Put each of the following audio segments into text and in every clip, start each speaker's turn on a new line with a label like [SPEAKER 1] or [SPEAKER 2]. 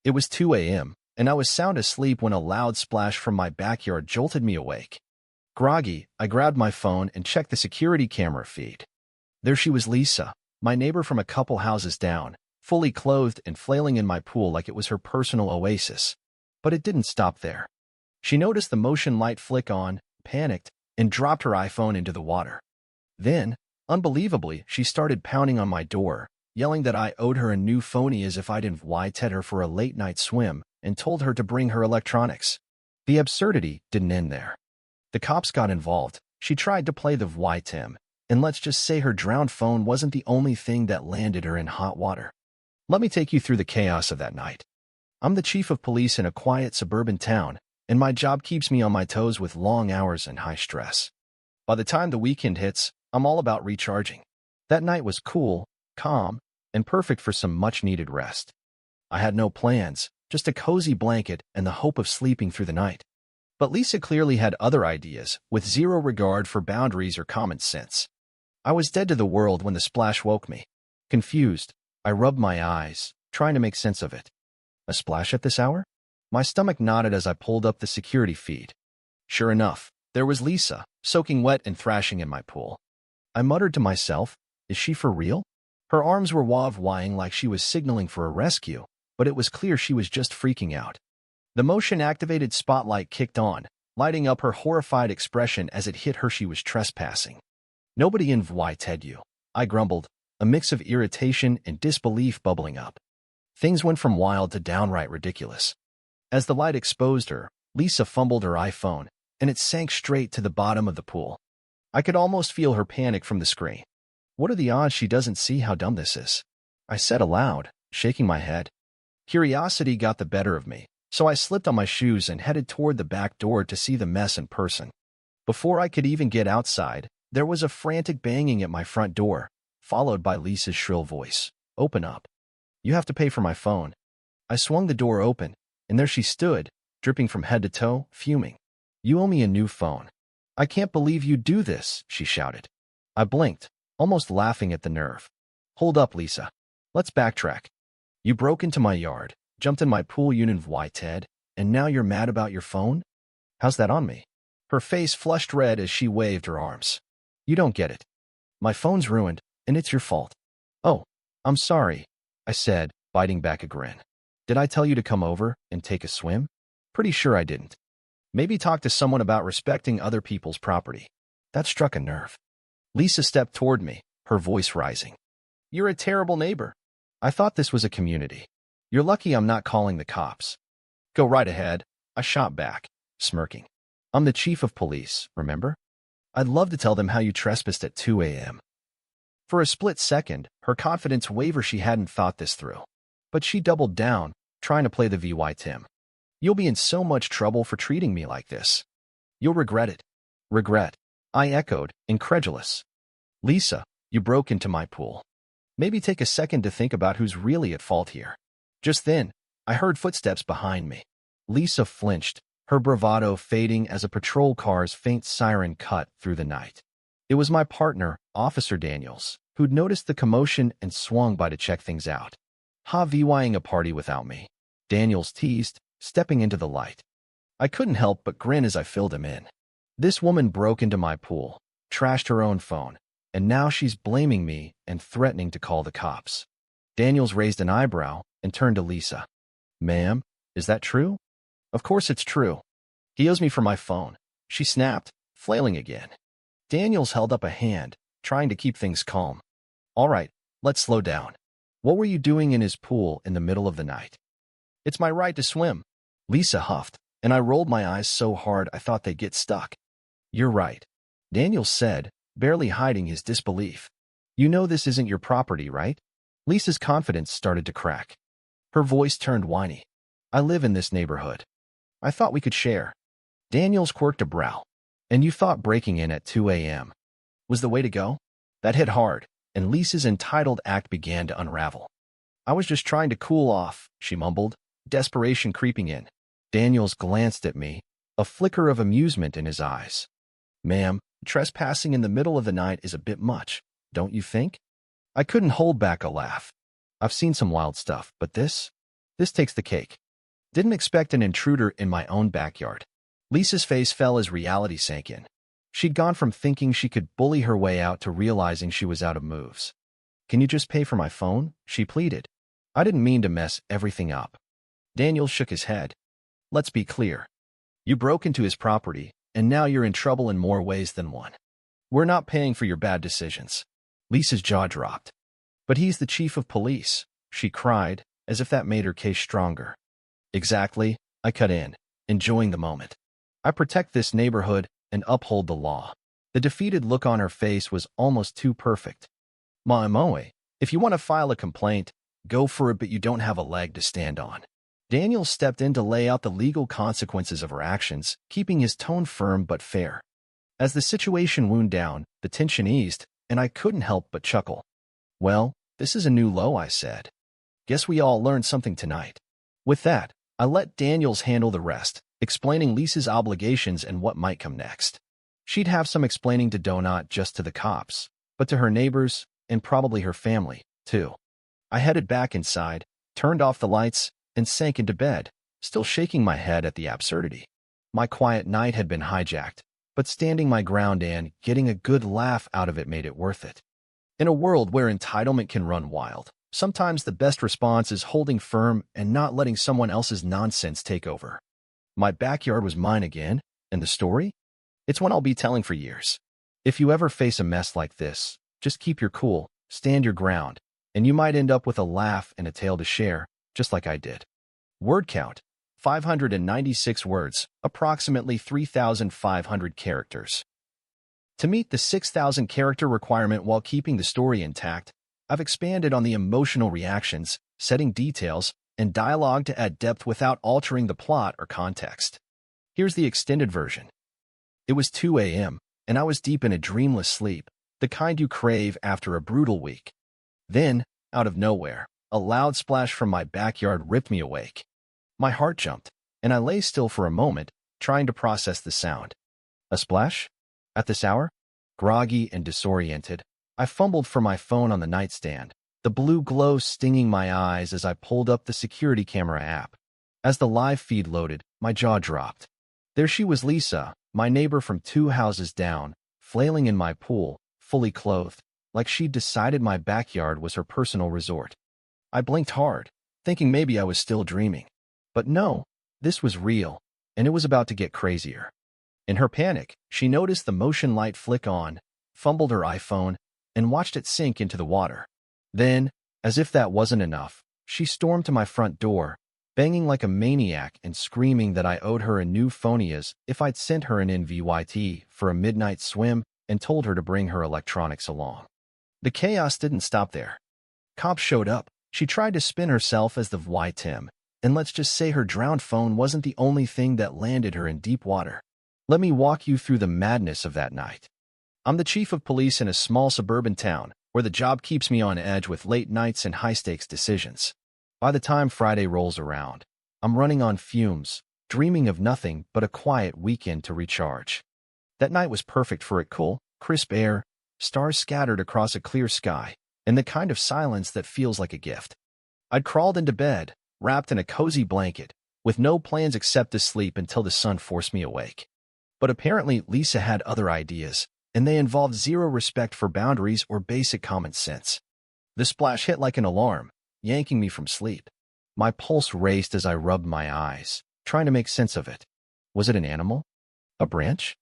[SPEAKER 1] It was 2 a.m., and I was sound asleep when a loud splash from my backyard jolted me awake. Groggy, I grabbed my phone and checked the security camera feed. There she was, Lisa, my neighbor from a couple houses down, fully clothed and flailing in my pool like it was her personal oasis. But it didn't stop there. She noticed the motion light flick on, panicked, and dropped her iPhone into the water. Then, unbelievably, she started pounding on my door, yelling that I owed her a new phony as if I'd invited her for a late-night swim and told her to bring her electronics. The absurdity didn't end there. The cops got involved. She tried to play the victim, and let's just say her drowned phone wasn't the only thing that landed her in hot water. Let me take you through the chaos of that night. I'm the chief of police in a quiet suburban town, and my job keeps me on my toes with long hours and high stress. By the time the weekend hits, I'm all about recharging. That night was cool, calm, and perfect for some much-needed rest. I had no plans, just a cozy blanket and the hope of sleeping through the night. But Lisa clearly had other ideas, with zero regard for boundaries or common sense. I was dead to the world when the splash woke me. Confused, I rubbed my eyes, trying to make sense of it. A splash at this hour? My stomach nodded as I pulled up the security feed. Sure enough, there was Lisa, soaking wet and thrashing in my pool. I muttered to myself, is she for real? Her arms were waving like she was signaling for a rescue, but it was clear she was just freaking out. The motion-activated spotlight kicked on, lighting up her horrified expression as it hit her she was trespassing. Nobody invited you, I grumbled, a mix of irritation and disbelief bubbling up. Things went from wild to downright ridiculous. As the light exposed her, Lisa fumbled her iPhone, and it sank straight to the bottom of the pool. I could almost feel her panic from the screen. What are the odds she doesn't see how dumb this is? I said aloud, shaking my head. Curiosity got the better of me, so I slipped on my shoes and headed toward the back door to see the mess in person. Before I could even get outside, there was a frantic banging at my front door, followed by Lisa's shrill voice. Open up. You have to pay for my phone. I swung the door open, and there she stood, dripping from head to toe, fuming. You owe me a new phone. I can't believe you do this, she shouted. I blinked, almost laughing at the nerve. Hold up, Lisa. Let's backtrack. You broke into my yard, jumped in my pool unit Ted, and now you're mad about your phone? How's that on me? Her face flushed red as she waved her arms. You don't get it. My phone's ruined, and it's your fault. Oh, I'm sorry, I said, biting back a grin. Did I tell you to come over and take a swim? Pretty sure I didn't. Maybe talk to someone about respecting other people's property. That struck a nerve. Lisa stepped toward me, her voice rising. You're a terrible neighbor. I thought this was a community. You're lucky I'm not calling the cops. Go right ahead, I shot back, smirking. I'm the chief of police, remember? I'd love to tell them how you trespassed at 2 a.m. For a split second, her confidence wavered. She hadn't thought this through. But she doubled down, trying to play the victim. You'll be in so much trouble for treating me like this. You'll regret it. Regret, I echoed, incredulous. Lisa, you broke into my pool. Maybe take a second to think about who's really at fault here. Just then, I heard footsteps behind me. Lisa flinched, her bravado fading as a patrol car's faint siren cut through the night. It was my partner, Officer Daniels, who'd noticed the commotion and swung by to check things out. Vying a party without me, Daniels teased, stepping into the light. I couldn't help but grin as I filled him in. This woman broke into my pool, trashed her own phone, and now she's blaming me and threatening to call the cops. Daniels raised an eyebrow and turned to Lisa. Ma'am, is that true? Of course it's true. He owes me for my phone, she snapped, flailing again. Daniels held up a hand, trying to keep things calm. All right, let's slow down. What were you doing in his pool in the middle of the night? It's my right to swim, Lisa huffed, and I rolled my eyes so hard I thought they'd get stuck. You're right, Daniels said, barely hiding his disbelief. You know this isn't your property, right? Lisa's confidence started to crack. Her voice turned whiny. I live in this neighborhood. I thought we could share. Daniels quirked a brow. And you thought breaking in at 2 a.m. was the way to go? That hit hard, and Lisa's entitled act began to unravel. I was just trying to cool off, she mumbled, desperation creeping in. Daniels glanced at me, a flicker of amusement in his eyes. Ma'am, trespassing in the middle of the night is a bit much, don't you think? I couldn't hold back a laugh. I've seen some wild stuff, but this? This takes the cake. Didn't expect an intruder in my own backyard. Lisa's face fell as reality sank in. She'd gone from thinking she could bully her way out to realizing she was out of moves. Can you just pay for my phone? She pleaded. I didn't mean to mess everything up. Daniel shook his head. Let's be clear. You broke into his property, and now you're in trouble in more ways than one. We're not paying for your bad decisions. Lisa's jaw dropped. But he's the chief of police, she cried, as if that made her case stronger. Exactly, I cut in, enjoying the moment. I protect this neighborhood and uphold the law. The defeated look on her face was almost too perfect. Moe, if you want to file a complaint, go for it, but you don't have a leg to stand on. Daniel stepped in to lay out the legal consequences of her actions, keeping his tone firm but fair. As the situation wound down, the tension eased, and I couldn't help but chuckle. Well, this is a new low, I said. Guess we all learned something tonight. With that, I let Daniels handle the rest, explaining Lisa's obligations and what might come next. She'd have some explaining to do, not just to the cops, but to her neighbors and probably her family, too. I headed back inside, turned off the lights, and sank into bed, still shaking my head at the absurdity. My quiet night had been hijacked, but standing my ground and getting a good laugh out of it made it worth it. In a world where entitlement can run wild, sometimes the best response is holding firm and not letting someone else's nonsense take over. My backyard was mine again, and the story? It's one I'll be telling for years. If you ever face a mess like this, just keep your cool, stand your ground, and you might end up with a laugh and a tale to share, just like I did. Word count, 596 words, approximately 3,500 characters. To meet the 6,000 character requirement while keeping the story intact, I've expanded on the emotional reactions, setting details, and dialogue to add depth without altering the plot or context. Here's the extended version. It was 2 a.m., and I was deep in a dreamless sleep, the kind you crave after a brutal week. Then, out of nowhere, a loud splash from my backyard ripped me awake. My heart jumped, and I lay still for a moment, trying to process the sound. A splash? At this hour? Groggy and disoriented, I fumbled for my phone on the nightstand, the blue glow stinging my eyes as I pulled up the security camera app. As the live feed loaded, my jaw dropped. There she was, Lisa, my neighbor from 2 houses down, flailing in my pool, fully clothed, like she'd decided my backyard was her personal resort. I blinked hard, thinking maybe I was still dreaming. But no, this was real, and it was about to get crazier. In her panic, she noticed the motion light flick on, fumbled her iPhone, and watched it sink into the water. Then, as if that wasn't enough, she stormed to my front door, banging like a maniac and screaming that I owed her a new phonias if I'd sent her an invite for a midnight swim and told her to bring her electronics along. The chaos didn't stop there. Cops showed up. She tried to spin herself as the victim, and let's just say her drowned phone wasn't the only thing that landed her in deep water. Let me walk you through the madness of that night. I'm the chief of police in a small suburban town, where the job keeps me on edge with late nights and high-stakes decisions. By the time Friday rolls around, I'm running on fumes, dreaming of nothing but a quiet weekend to recharge. That night was perfect for it: cool, crisp air, stars scattered across a clear sky, and the kind of silence that feels like a gift. I'd crawled into bed, wrapped in a cozy blanket, with no plans except to sleep until the sun forced me awake. But apparently Lisa had other ideas, and they involved zero respect for boundaries or basic common sense. The splash hit like an alarm, yanking me from sleep. My pulse raced as I rubbed my eyes, trying to make sense of it. Was it an animal? A branch?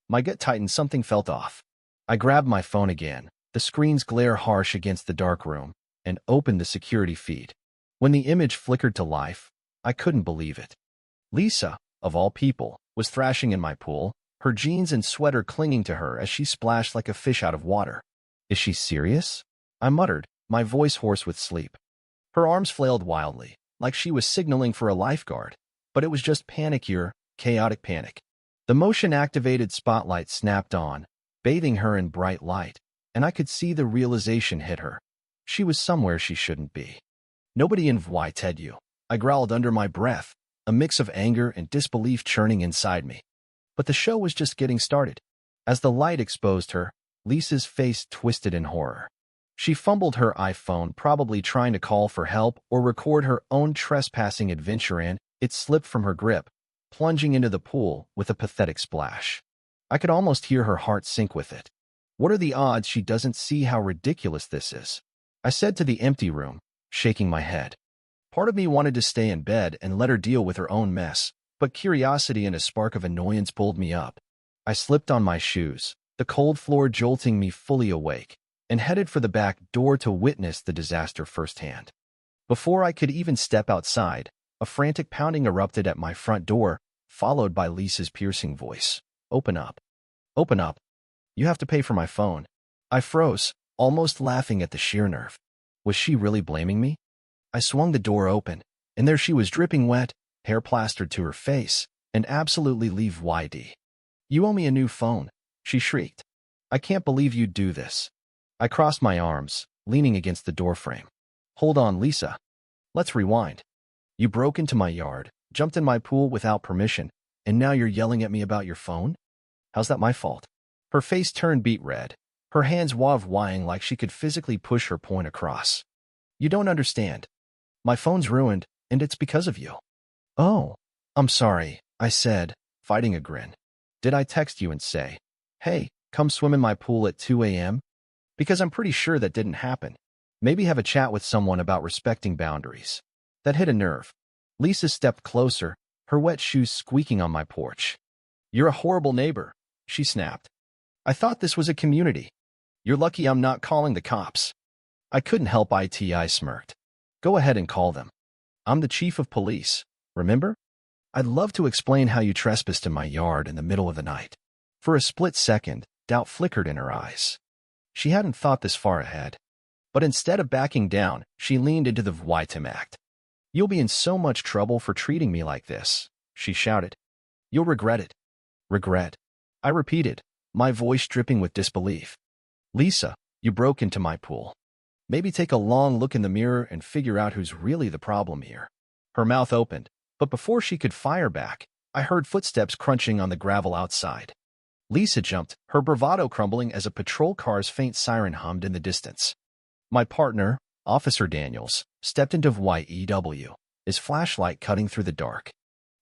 [SPEAKER 1] My gut tightened. Something felt off. I grabbed my phone again, the screen's glare harsh against the dark room, and opened the security feed. When the image flickered to life, I couldn't believe it. Lisa, of all people, was thrashing in my pool, her jeans and sweater clinging to her as she splashed like a fish out of water. Is she serious? I muttered, my voice hoarse with sleep. Her arms flailed wildly, like she was signaling for a lifeguard, but it was just panic-ure, chaotic panic. The motion-activated spotlight snapped on, bathing her in bright light, and I could see the realization hit her. She was somewhere she shouldn't be. Nobody invited you, I growled under my breath, a mix of anger and disbelief churning inside me. But the show was just getting started. As the light exposed her, Lisa's face twisted in horror. She fumbled her iPhone, probably trying to call for help or record her own trespassing adventure, and it slipped from her grip, plunging into the pool with a pathetic splash. I could almost hear her heart sink with it. What are the odds she doesn't see how ridiculous this is? I said to the empty room, shaking my head. Part of me wanted to stay in bed and let her deal with her own mess, but curiosity and a spark of annoyance pulled me up. I slipped on my shoes, the cold floor jolting me fully awake, and headed for the back door to witness the disaster firsthand. Before I could even step outside, a frantic pounding erupted at my front door, followed by Lisa's piercing voice. Open up. Open up. You have to pay for my phone. I froze, almost laughing at the sheer nerve. Was she really blaming me? I swung the door open, and there she was, dripping wet, hair plastered to her face, and absolutely livid. You owe me a new phone, she shrieked. I can't believe you'd do this. I crossed my arms, leaning against the doorframe. Hold on, Lisa. Let's rewind. You broke into my yard, jumped in my pool without permission, and now you're yelling at me about your phone? How's that my fault? Her face turned beet red, her hands waving like she could physically push her point across. You don't understand. My phone's ruined, and it's because of you. Oh, I'm sorry, I said, fighting a grin. Did I text you and say, hey, come swim in my pool at 2 a.m.? Because I'm pretty sure that didn't happen. Maybe have a chat with someone about respecting boundaries. That hit a nerve. Lisa stepped closer, her wet shoes squeaking on my porch. You're a horrible neighbor, she snapped. I thought this was a community. You're lucky I'm not calling the cops. I couldn't help it, I smirked. Go ahead and call them. I'm the chief of police, remember? I'd love to explain how you trespassed in my yard in the middle of the night. For a split second, doubt flickered in her eyes. She hadn't thought this far ahead. But instead of backing down, she leaned into the victim act. You'll be in so much trouble for treating me like this, she shouted. You'll regret it. Regret. I repeated, my voice dripping with disbelief. Lisa, you broke into my pool. Maybe take a long look in the mirror and figure out who's really the problem here. Her mouth opened, but before she could fire back, I heard footsteps crunching on the gravel outside. Lisa jumped, her bravado crumbling as a patrol car's faint siren hummed in the distance. My partner, Officer Daniels, stepped into VYEW, his flashlight cutting through the dark.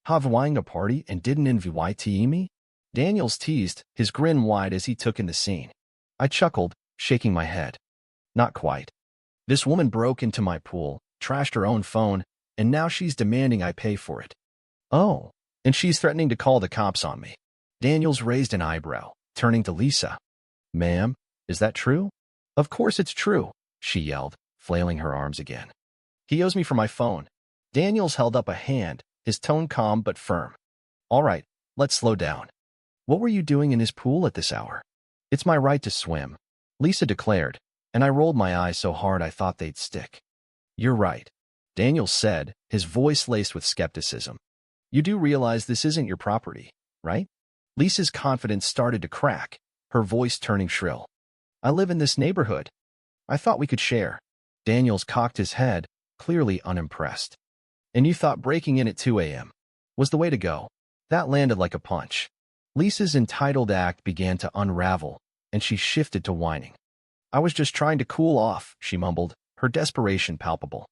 [SPEAKER 1] Having a party and didn't invite me? Daniels teased, his grin wide as he took in the scene. I chuckled, shaking my head. Not quite. This woman broke into my pool, trashed her own phone, and now she's demanding I pay for it. Oh, and she's threatening to call the cops on me. Daniels raised an eyebrow, turning to Lisa. Ma'am, is that true? Of course it's true, she yelled, flailing her arms again. He owes me for my phone. Daniels held up a hand, his tone calm but firm. All right, let's slow down. What were you doing in his pool at this hour? It's my right to swim, Lisa declared, and I rolled my eyes so hard I thought they'd stick. You're right, Daniels said, his voice laced with skepticism. You do realize this isn't your property, right? Lisa's confidence started to crack, her voice turning shrill. I live in this neighborhood. I thought we could share. Daniels cocked his head, clearly unimpressed. And you thought breaking in at 2 a.m. was the way to go. That landed like a punch. Lisa's entitled act began to unravel, and she shifted to whining. I was just trying to cool off, she mumbled, her desperation palpable.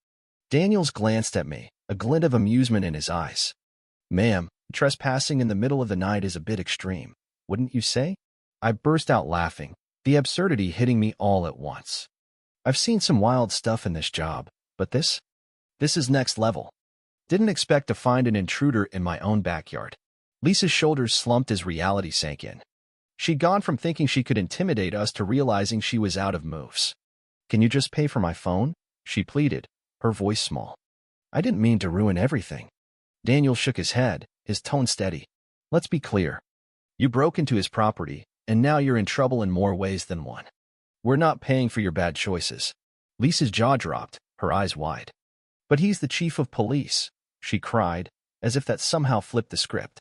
[SPEAKER 1] Daniels glanced at me, a glint of amusement in his eyes. Ma'am, trespassing in the middle of the night is a bit extreme, wouldn't you say? I burst out laughing, the absurdity hitting me all at once. I've seen some wild stuff in this job, but this is next level. Didn't expect to find an intruder in my own backyard. Lisa's shoulders slumped as reality sank in. She'd gone from thinking she could intimidate us to realizing she was out of moves. Can you just pay for my phone? She pleaded, her voice small. I didn't mean to ruin everything. Daniel shook his head, his tone steady. Let's be clear. You broke into his property, and now you're in trouble in more ways than one. We're not paying for your bad choices. Lisa's jaw dropped, her eyes wide. But he's the chief of police, she cried, as if that somehow flipped the script.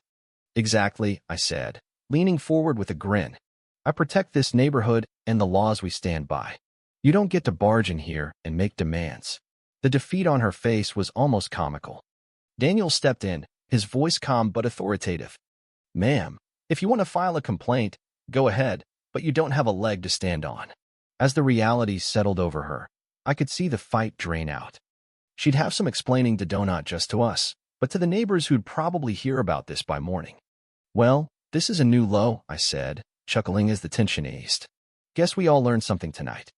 [SPEAKER 1] Exactly, I said, leaning forward with a grin. I protect this neighborhood and the laws we stand by. You don't get to barge in here and make demands. The defeat on her face was almost comical. Daniel stepped in, his voice calm but authoritative. Ma'am, if you want to file a complaint, go ahead, but you don't have a leg to stand on. As the reality settled over her, I could see the fight drain out. She'd have some explaining to do, not just to us, but to the neighbors who'd probably hear about this by morning. Well, this is a new low, I said, chuckling as the tension eased. Guess we all learned something tonight.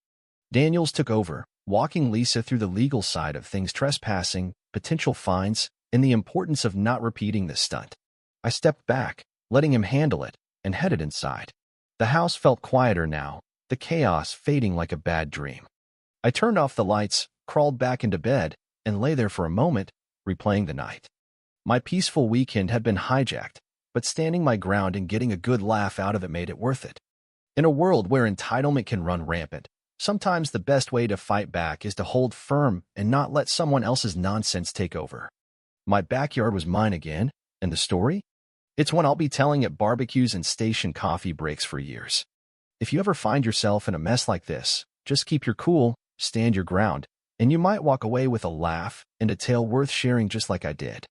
[SPEAKER 1] Daniels took over, walking Lisa through the legal side of things: trespassing, potential fines, and the importance of not repeating this stunt. I stepped back, letting him handle it, and headed inside. The house felt quieter now, the chaos fading like a bad dream. I turned off the lights, crawled back into bed, and lay there for a moment, replaying the night. My peaceful weekend had been hijacked, but standing my ground and getting a good laugh out of it made it worth it. In a world where entitlement can run rampant, sometimes the best way to fight back is to hold firm and not let someone else's nonsense take over. My backyard was mine again, and the story? It's one I'll be telling at barbecues and station coffee breaks for years. If you ever find yourself in a mess like this, just keep your cool, stand your ground, and you might walk away with a laugh and a tale worth sharing just like I did.